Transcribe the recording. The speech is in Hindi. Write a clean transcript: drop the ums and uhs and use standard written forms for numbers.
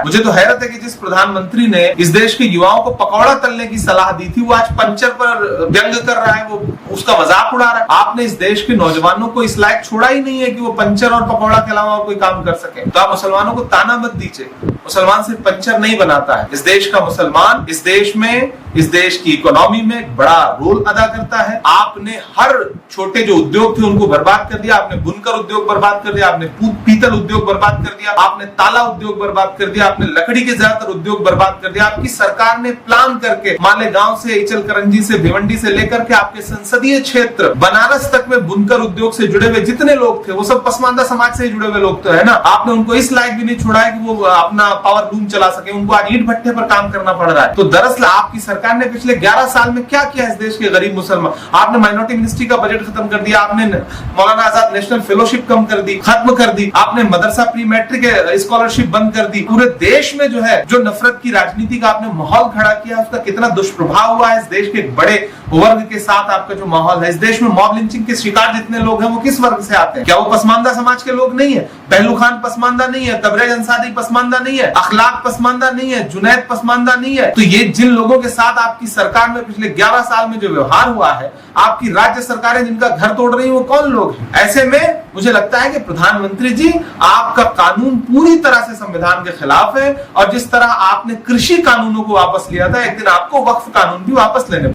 है। मुझे तो हैरत है कि जिस प्रधानमंत्री ने इस देश के युवाओं को पकौड़ा तलने की सलाह दी थी, वो आज पंचर पर व्यंग कर रहा है, वो उसका मजाक उड़ा रहा है। आपने इस देश के नौजवानों को इस लायक छोड़ा ही नहीं है कि वो पंचर और पकौड़ा के अलावा कोई काम कर सके। तो आप मुसलमानों को ताना मत दीजिए, मुसलमान सिर्फ पंचर नहीं बनाता है। इस देश का मुसलमान इस देश में, इस देश की इकोनॉमी में एक बड़ा रोल अदा करता है। आपने हर छोटे जो उद्योग थे उनको बर्बाद कर दिया, आपने बुनकर उद्योग बर्बाद कर दिया, आपने पीतल उद्योग बर्बाद कर दिया, आपने ताला उद्योग बर्बाद कर दिया, आपने लकड़ी के ज्यादातर उद्योग बर्बाद कर दिया। आपकी सरकार ने प्लान करके मालेगांव से, इचलकरंजी से, भिवंडी से लेकर के आपके संसदीय क्षेत्र बनारस तक में बुनकर उद्योग से जुड़े हुए जितने लोग थे वो सब पसमानदा समाज से जुड़े हुए लोग तो है ना। आपने उनको इस लायक भी नहीं छोड़ा है कि वो अपना पावर लूम चला सके, उनको आज ईंट भट्टे पर काम करना पड़ रहा है। तो दरअसल आपकी सरकार ने पिछले 11 साल में क्या किया इस देश के गरीब मुसलमान? आपने माइनॉरिटी मिनिस्ट्री का बजट खत्म कर दिया, आपने मौलाना आजाद नेशनल फेलोशिप खत्म कर दी, आपने मदरसा प्री मैट्रिक स्कॉलरशिप बंद कर दी। पूरे देश में जो है, जो नफरत की राजनीति का आपने माहौल खड़ा किया, उसका कितना दुष्प्रभाव हुआ है इस देश के बड़े वर्ग के साथ। आपका जो माहौल है, इस देश में मॉब लिंचिंग के शिकार जितने लोग हैं वो किस वर्ग से आते हैं? क्या वो पसमानदा समाज के लोग नहीं है? पहलू खान पसमानदा नहीं है, तबरेज अंसारी पसमानदा नहीं है, अखलाक पसमानदा नहीं है, जुनैद पसमानदा नहीं है? तो ये जिन लोगों के साथ आपकी सरकार में पिछले 11 साल में जो व्यवहार हुआ है, आपकी राज्य सरकारें जिनका घर तोड़ रही है वो कौन लोग हैं? ऐसे में मुझे लगता है कि प्रधानमंत्री जी, आपका कानून पूरी तरह से संविधान के खिलाफ है। और जिस तरह आपने कृषि कानूनों को वापस लिया था, एक दिन आपको वक्फ कानून भी वापस लेने